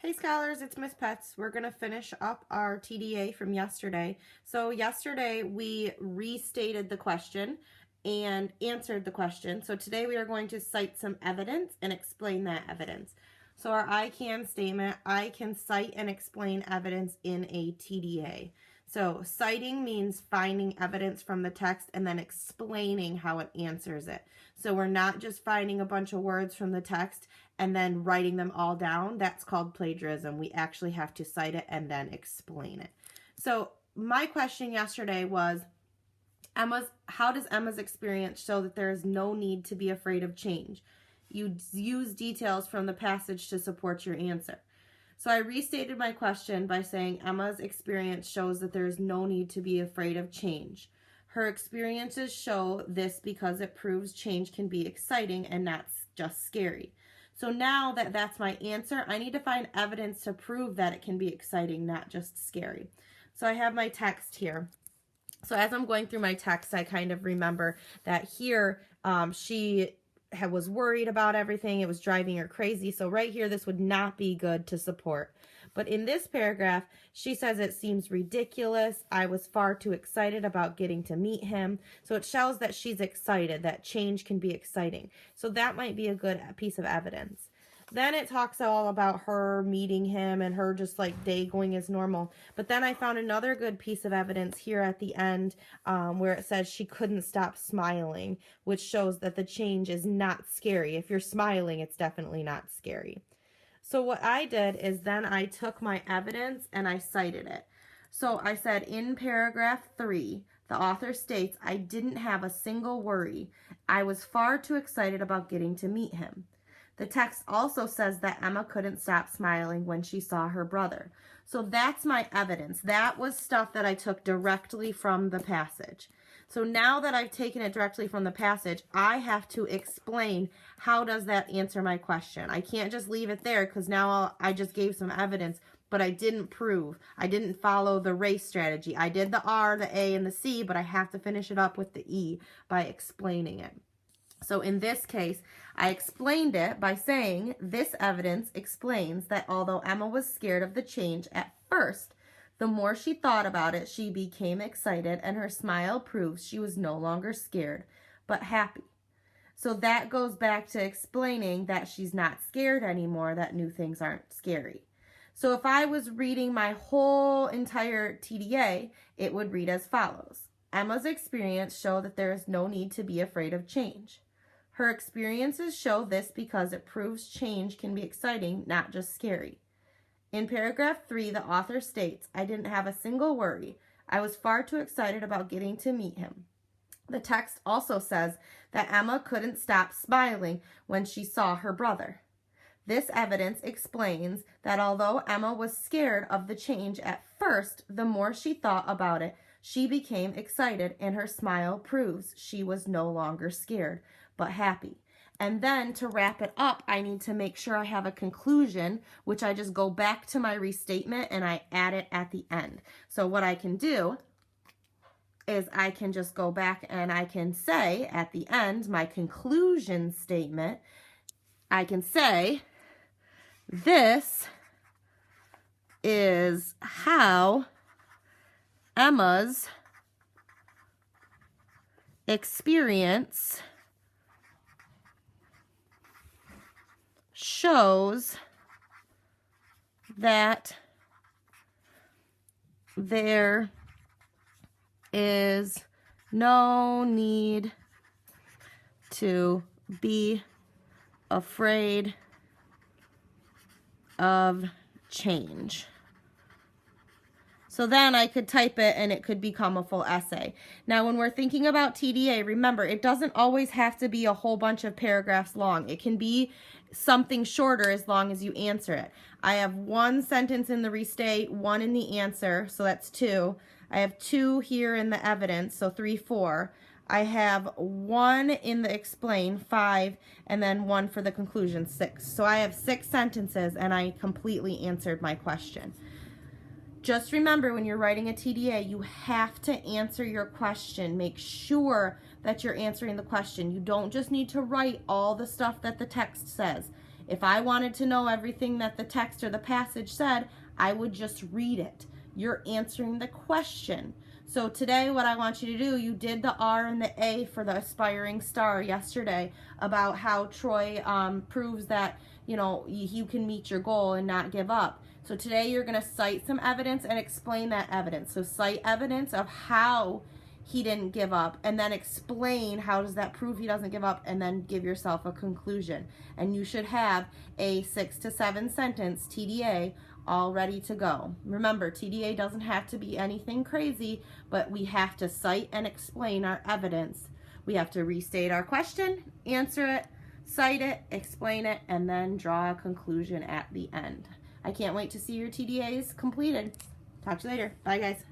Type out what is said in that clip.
Hey scholars, it's Miss Pets. We're going to finish up our TDA from yesterday. So yesterday we restated the question and answered the question. So today we are going to cite some evidence and explain that evidence. So our I can statement, I can cite and explain evidence in a TDA. So citing means finding evidence from the text and then explaining how it answers it. So we're not just finding a bunch of words from the text and then writing them all down. That's called plagiarism. We actually have to cite it and then explain it. So my question yesterday was, how does Emma's experience show that there is no need to be afraid of change? You use details from the passage to support your answer. So I restated my question by saying Emma's experience shows that there is no need to be afraid of change. Her experiences show this because it proves change can be exciting and not just scary. So now that that's my answer, I need to find evidence to prove that it can be exciting, not just scary. So I have my text here. So as I'm going through my text, I kind of remember that here she was worried about everything. It was driving her crazy. So right here, this would not be good to support. But in this paragraph, she says it seems ridiculous. I was far too excited about getting to meet him. So it shows that she's excited, that change can be exciting. So that might be a good piece of evidence. Then it talks all about her meeting him and her just like day going as normal. But then I found another good piece of evidence here at the end where it says she couldn't stop smiling, which shows that the change is not scary. If you're smiling, it's definitely not scary. So what I did is then I took my evidence and I cited it. So I said in paragraph 3, the author states, I didn't have a single worry. I was far too excited about getting to meet him. The text also says that Emma couldn't stop smiling when she saw her brother. So that's my evidence. That was stuff that I took directly from the passage. So now that I've taken it directly from the passage, I have to explain how does that answer my question. I can't just leave it there because now I just gave some evidence, but I didn't prove. I didn't follow the race strategy. I did the R, the A, and the C, but I have to finish it up with the E by explaining it. So in this case, I explained it by saying this evidence explains that although Emma was scared of the change at first, the more she thought about it, she became excited, and her smile proves she was no longer scared, but happy. So that goes back to explaining that she's not scared anymore, that new things aren't scary. So if I was reading my whole entire TDA, it would read as follows. Emma's experience show that there is no need to be afraid of change. Her experiences show this because it proves change can be exciting, not just scary. In paragraph 3, the author states, I didn't have a single worry. I was far too excited about getting to meet him. The text also says that Emma couldn't stop smiling when she saw her brother. This evidence explains that although Emma was scared of the change at first, the more she thought about it, she became excited, and her smile proves she was no longer scared, but happy. And then to wrap it up, I need to make sure I have a conclusion, which I just go back to my restatement and I add it at the end. So what I can do is I can just go back and I can say at the end, my conclusion statement, I can say, this is how Emma's experience shows that there is no need to be afraid of change. So then I could type it and it could become a full essay. Now, when we're thinking about TDA, remember, it doesn't always have to be a whole bunch of paragraphs long. It can be something shorter as long as you answer it. I have one sentence in the restate, one in the answer, so that's 2. I have 2 here in the evidence, so 3, 4. I have 1 in the explain, 5, and then 1 for the conclusion, 6. So I have 6 sentences and I completely answered my question. Just remember, when you're writing a TDA, you have to answer your question. Make sure that you're answering the question. You don't just need to write all the stuff that the text says. If I wanted to know everything that the text or the passage said, I would just read it. You're answering the question. So today what I want you to do, you did the R and the A for the aspiring star yesterday about how Troy proves that, you know, you can meet your goal and not give up. So today you're going to cite some evidence and explain that evidence. So cite evidence of how he didn't give up, and then explain how does that prove he doesn't give up, and then give yourself a conclusion. And you should have a 6 to 7 sentence TDA all ready to go. Remember, TDA doesn't have to be anything crazy, but we have to cite and explain our evidence. We have to restate our question, answer it, cite it, explain it, and then draw a conclusion at the end. I can't wait to see your TDAs completed. Talk to you later. Bye, guys.